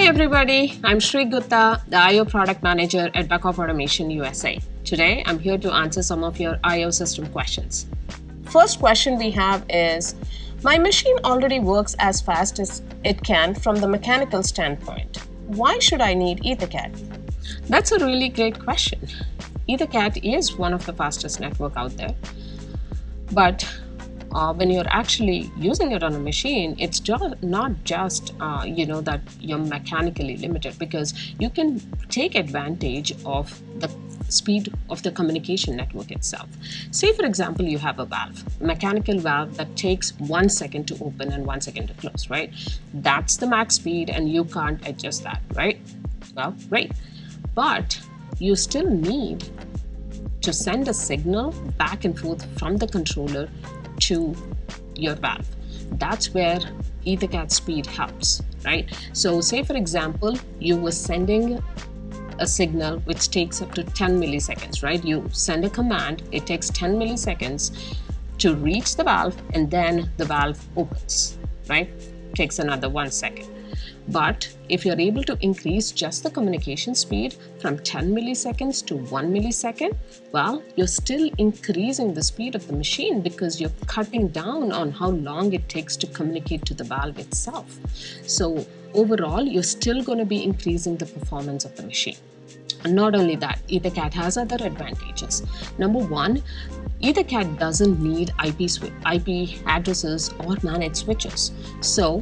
Hi everybody, I'm Shri Gupta, the I/O Product Manager at Beckhoff Automation USA. Today, I'm here to answer some of your I/O system questions. First question we have is, my machine already works as fast as it can from the mechanical standpoint. Why should I need EtherCAT? That's a really great question. EtherCAT is one of the fastest network out there, but when you're actually using it on a machine, it's not just that you're mechanically limited, because you can take advantage of the speed of the communication network itself. Say, for example, you have a valve, a mechanical valve that takes 1 second to open and 1 second to close, right? That's the max speed and you can't adjust that, right? Well, great. But you still need to send a signal back and forth from the controller to your valve. That's where EtherCAT speed helps, right? So say, for example, you were sending a signal which takes up to 10 milliseconds, right? You send a command, it takes 10 milliseconds to reach the valve, and then the valve opens, right? Takes another 1 second. But if you're able to increase just the communication speed from 10 milliseconds to 1 millisecond, well, you're still increasing the speed of the machine because you're cutting down on how long it takes to communicate to the valve itself. So overall, you're still going to be increasing the performance of the machine. And not only that, EtherCAT has other advantages. Number one, EtherCAT doesn't need IP addresses or managed switches. So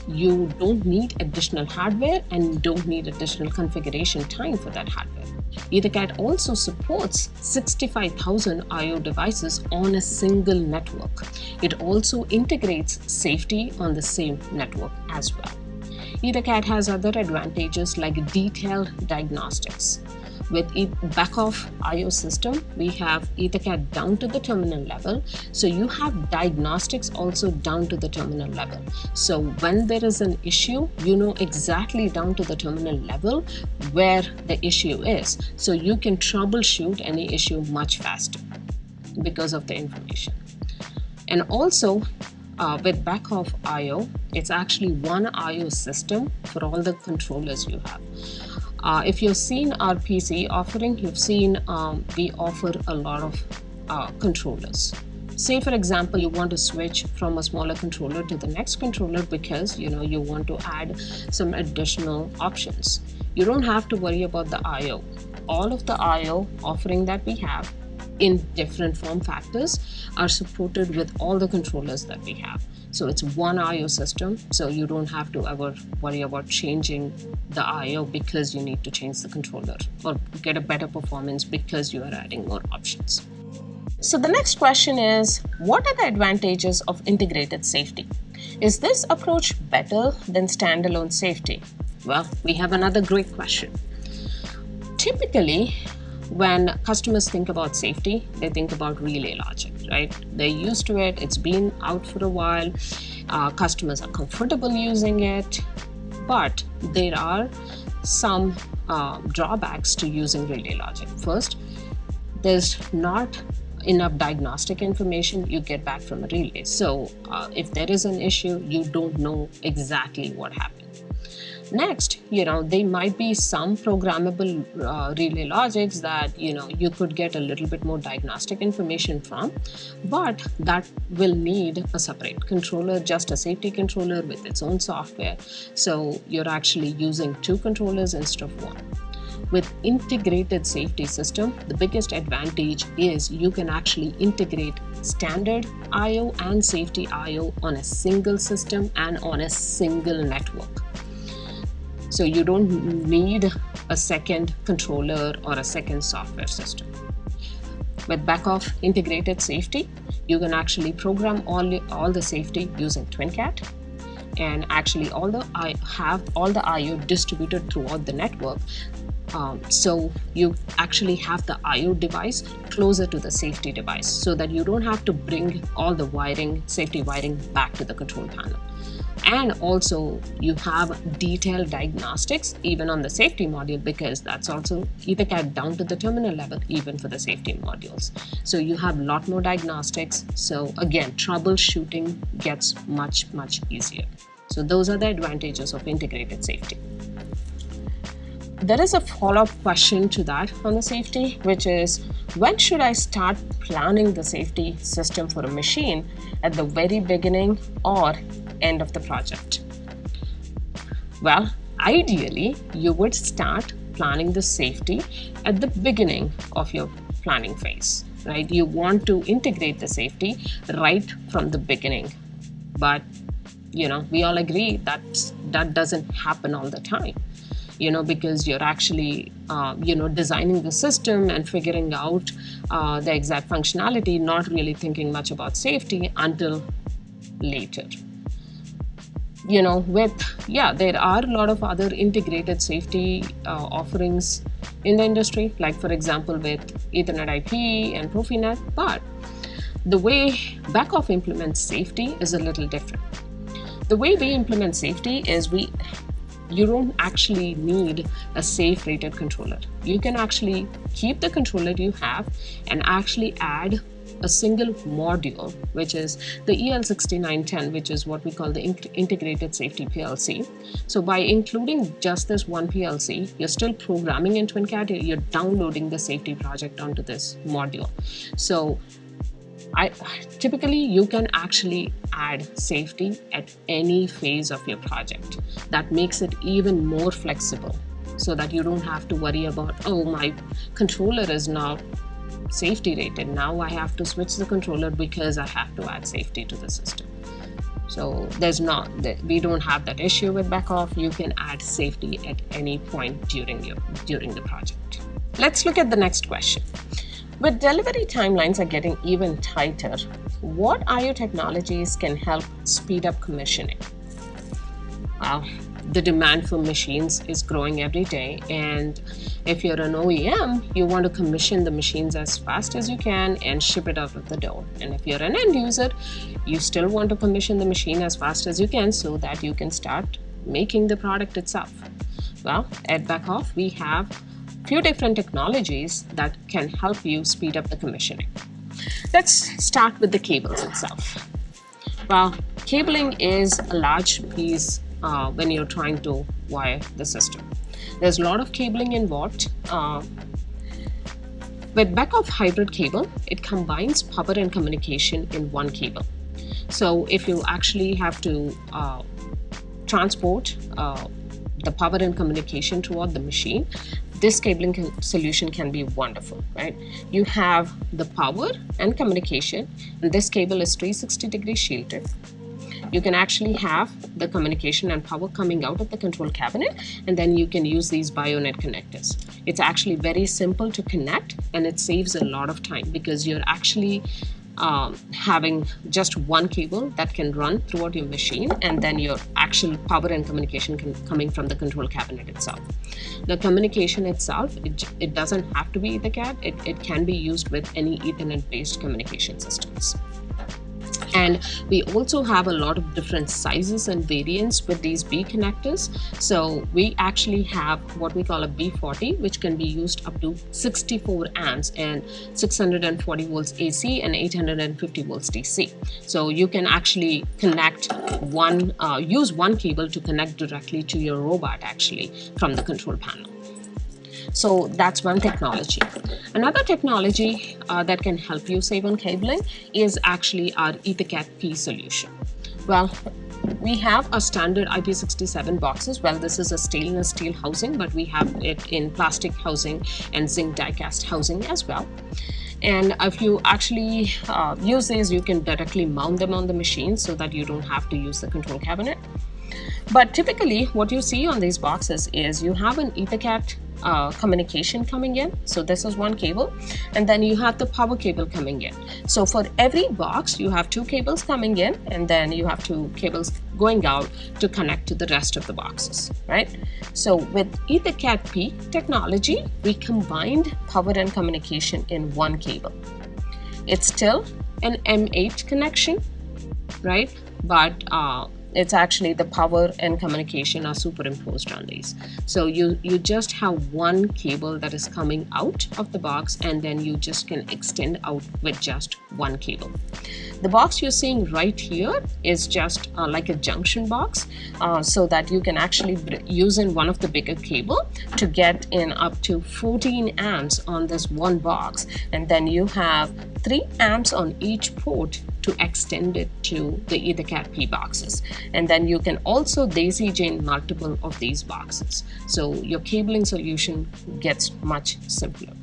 you don't need additional hardware and you don't need additional configuration time for that hardware. EtherCAT also supports 65,000 I/O devices on a single network. It also integrates safety on the same network as well. EtherCAT has other advantages like detailed diagnostics. With Beckhoff I/O system, we have EtherCAT down to the terminal level. So you have diagnostics also down to the terminal level. So when there is an issue, you know exactly down to the terminal level where the issue is. So you can troubleshoot any issue much faster because of the information. And also, with Beckhoff I/O, it's actually one I/O system for all the controllers you have. If you've seen our PC offering, you've seen we offer a lot of controllers. Say, for example, you want to switch from a smaller controller to the next controller because you want to add some additional options. You don't have to worry about the I/O. All of the I/O offering that we have in different form factors are supported with all the controllers that we have. So it's one I/O system, so you don't have to ever worry about changing the I/O because you need to change the controller, or get a better performance because you are adding more options. So the next question is, what are the advantages of integrated safety? Is this approach better than standalone safety? Well, we have another great question. Typically, when customers think about safety, they think about relay logic, right? They're used to it. It's been out for a while. Customers are comfortable using it, but there are some drawbacks to using relay logic. First, there's not enough diagnostic information you get back from a relay. So if there is an issue, you don't know exactly what happened. Next, there might be some programmable relay logics that you could get a little bit more diagnostic information from, but that will need a separate controller, just a safety controller with its own software. So you're actually using two controllers instead of one. With integrated safety system, the biggest advantage is you can actually integrate standard I/O and safety I/O on a single system and on a single network. So you don't need a second controller or a second software system. With Beckhoff integrated safety, you can actually program all the safety using TwinCAT, and actually have all the I/O distributed throughout the network. So you actually have the I/O device closer to the safety device, so that you don't have to bring all the safety wiring back to the control panel. And also you have detailed diagnostics even on the safety module, because that's also EtherCAT down to the terminal level even for the safety modules. So you have a lot more diagnostics. So again, troubleshooting gets much easier. So those are the advantages of integrated safety. There is a follow-up question to that on the safety, which is, when should I start planning the safety system for a machine, at the very beginning or end of the project? Well, ideally, you would start planning the safety at the beginning of your planning phase, right? You want to integrate the safety right from the beginning. But, we all agree that doesn't happen all the time. Because you're actually, designing the system and figuring out the exact functionality, not really thinking much about safety until later. There are a lot of other integrated safety offerings in the industry, like for example with Ethernet IP and Profinet, but the way Beckhoff implements safety is a little different. The way we implement safety is you don't actually need a safe rated controller. You can actually keep the controller you have and actually add a single module, which is the EL6910, which is what we call the integrated safety PLC. So by including just this one PLC, you're still programming in TwinCAT, you're downloading the safety project onto this module. So typically you can actually add safety at any phase of your project. That makes it even more flexible, so that you don't have to worry about, oh, my controller is now safety rated, now I have to switch the controller because I have to add safety to the system. So we don't have that issue with Beckhoff. You can add safety at any point during the project. Let's look at the next question. With delivery timelines are getting even tighter, what IO technologies can help speed up commissioning? Well, the demand for machines is growing every day, and if you're an OEM, you want to commission the machines as fast as you can and ship it out of the door. And if you're an end user, you still want to commission the machine as fast as you can so that you can start making the product itself. Well, at Beckhoff, we have few different technologies that can help you speed up the commissioning. Let's start with the cables itself. Well, cabling is a large piece when you're trying to wire the system. There's a lot of cabling involved. With Beckhoff hybrid cable, it combines power and communication in one cable. So if you actually have to transport the power and communication toward the machine, this cabling solution can be wonderful, right? You have the power and communication, and this cable is 360-degree shielded. You can actually have the communication and power coming out of the control cabinet, and then you can use these BioNet connectors. It's actually very simple to connect, and it saves a lot of time because you're actually having just one cable that can run throughout your machine, and then your actual power and communication coming from the control cabinet itself. The communication itself, it doesn't have to be EtherCAT. It can be used with any Ethernet-based communication systems. And we also have a lot of different sizes and variants with these B connectors. So we actually have what we call a B40, which can be used up to 64 amps and 640 volts AC and 850 volts DC. So you can actually connect use one cable to connect directly to your robot actually from the control panel. So that's one technology. Another technology that can help you save on cabling is actually our EtherCAT P solution. Well, we have a standard IP67 boxes. Well, this is a stainless steel housing, but we have it in plastic housing and zinc die-cast housing as well. And if you actually use these, you can directly mount them on the machine so that you don't have to use the control cabinet. But typically, what you see on these boxes is you have an EtherCAT communication coming in. So this is one cable, and then you have the power cable coming in. So for every box, you have two cables coming in, and then you have two cables going out to connect to the rest of the boxes, right? So with EtherCAT P technology, we combined power and communication in one cable. It's still an M8 connection, right? But it's actually the power and communication are superimposed on these. So you just have one cable that is coming out of the box, and then you just can extend out with just one cable. The box you're seeing right here is just like a junction box, so that you can actually use in one of the bigger cable to get in up to 14 amps on this one box, and then you have 3 amps on each port to extend it to the EtherCAT P boxes. And then you can also daisy chain multiple of these boxes, so your cabling solution gets much simpler,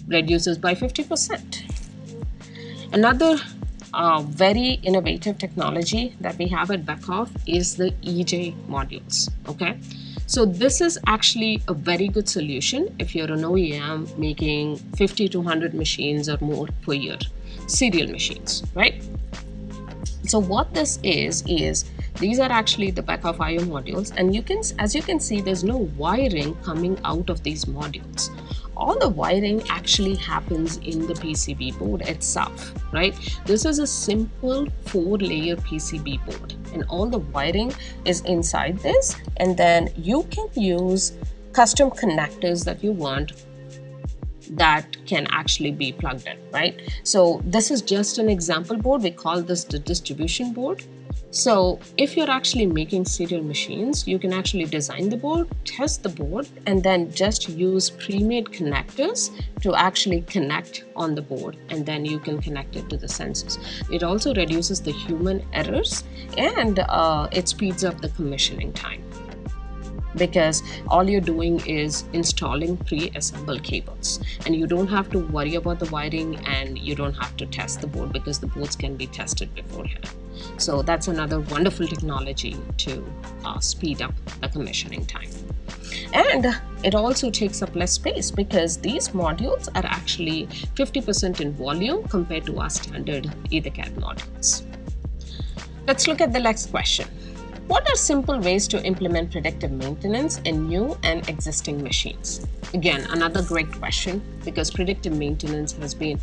reduces by 50%. Another very innovative technology that we have at Beckhoff is the EJ modules. Okay, so this is actually a very good solution if you're an OEM making 50 to 100 machines or more per year, serial machines, right? So what this is these are actually the Beckhoff IO modules, and as you can see, there's no wiring coming out of these modules. All the wiring actually happens in the PCB board itself, right? This is a simple 4-layer PCB board, and all the wiring is inside this, and then you can use custom connectors that you want that can actually be plugged in, right? So this is just an example board. We call this the distribution board. So if you're actually making serial machines, you can actually design the board, test the board, and then just use pre-made connectors to actually connect on the board, and then you can connect it to the sensors. It also reduces the human errors, and it speeds up the commissioning time, because all you're doing is installing pre-assembled cables, and you don't have to worry about the wiring, and you don't have to test the board because the boards can be tested beforehand. So that's another wonderful technology to speed up the commissioning time. And it also takes up less space because these modules are actually 50% in volume compared to our standard EtherCAT modules. Let's look at the next question. What are simple ways to implement predictive maintenance in new and existing machines? Again, another great question, because predictive maintenance has been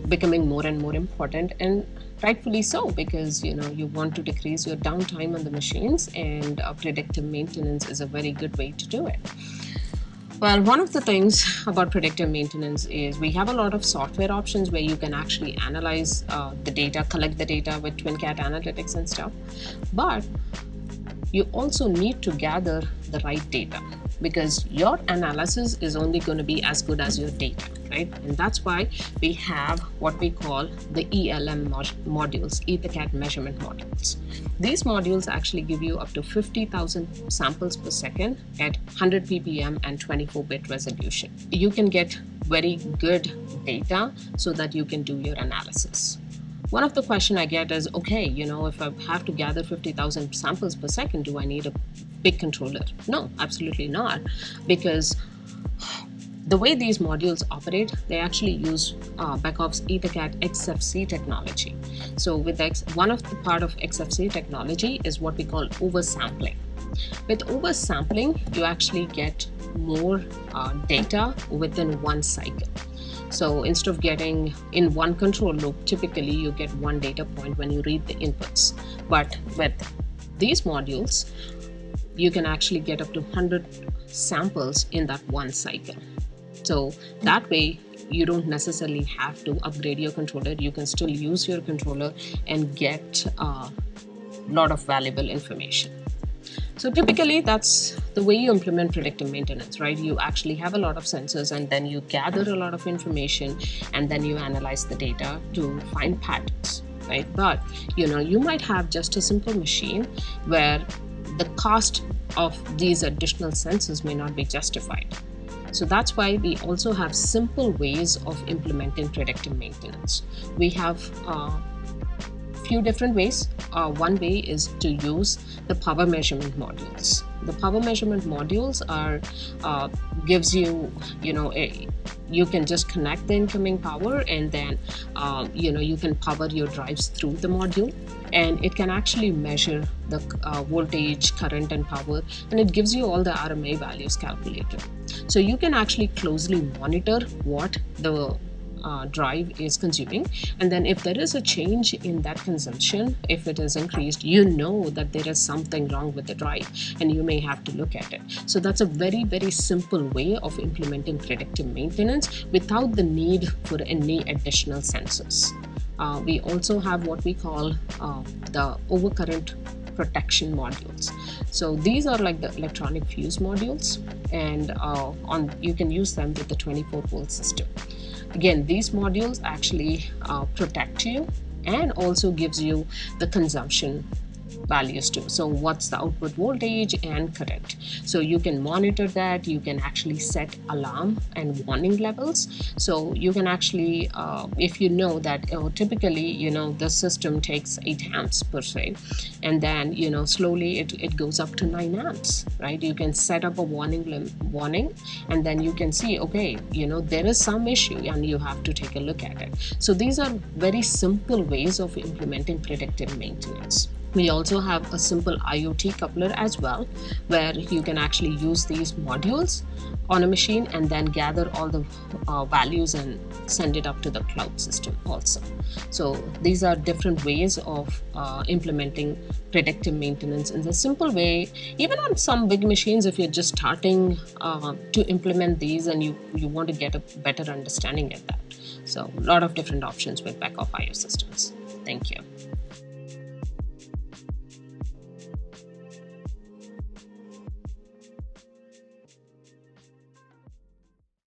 becoming more and more important, and rightfully so, because you want to decrease your downtime on the machines, and predictive maintenance is a very good way to do it. Well, one of the things about predictive maintenance is we have a lot of software options where you can actually analyze the data, collect the data with TwinCAT analytics and stuff, but you also need to gather the right data, because your analysis is only going to be as good as your data, right? And that's why we have what we call the ELM modules, EtherCAT measurement modules. These modules actually give you up to 50,000 samples per second at 100 ppm and 24-bit resolution. You can get very good data so that you can do your analysis. One of the questions I get is, okay, if I have to gather 50,000 samples per second, do I need a big controller? No, absolutely not, because the way these modules operate, they actually use Beckhoff's EtherCAT XFC technology. So with one of the part of XFC technology is what we call oversampling. With oversampling, you actually get more data within one cycle. So instead of getting in one control loop, typically you get one data point when you read the inputs. But with these modules, you can actually get up to 100 samples in that one cycle. So that way, you don't necessarily have to upgrade your controller. You can still use your controller and get a lot of valuable information. So typically, that's the way you implement predictive maintenance, right? You actually have a lot of sensors, and then you gather a lot of information, and then you analyze the data to find patterns, right? But you might have just a simple machine where the cost of these additional sensors may not be justified. So that's why we also have simple ways of implementing predictive maintenance. We have few different ways. One way is to use the power measurement modules. The power measurement modules are gives you you can just connect the incoming power, and then you can power your drives through the module, and it can actually measure the voltage, current, and power, and it gives you all the RMA values calculated. So you can actually closely monitor what the drive is consuming, and then if there is a change in that consumption, if it is increased, you know that there is something wrong with the drive and you may have to look at it. So that's a very, very simple way of implementing predictive maintenance without the need for any additional sensors. We also have what we call the overcurrent protection modules. So these are like the electronic fuse modules, and you can use them with the 24-volt system. Again, these modules actually protect you and also gives you the consumption values too. So what's the output voltage and current? So you can monitor that. You can actually set alarm and warning levels. So you can actually, if you know that typically, the system takes 8 amps per se, and then, slowly it goes up to 9 amps, right? You can set up a warning, and then you can see, okay, there is some issue and you have to take a look at it. So these are very simple ways of implementing predictive maintenance. We also have a simple IoT coupler as well, where you can actually use these modules on a machine and then gather all the values and send it up to the cloud system also. So these are different ways of implementing predictive maintenance in a simple way. Even on some big machines, if you're just starting to implement these and you want to get a better understanding of that. So a lot of different options with Beckhoff IO systems. Thank you.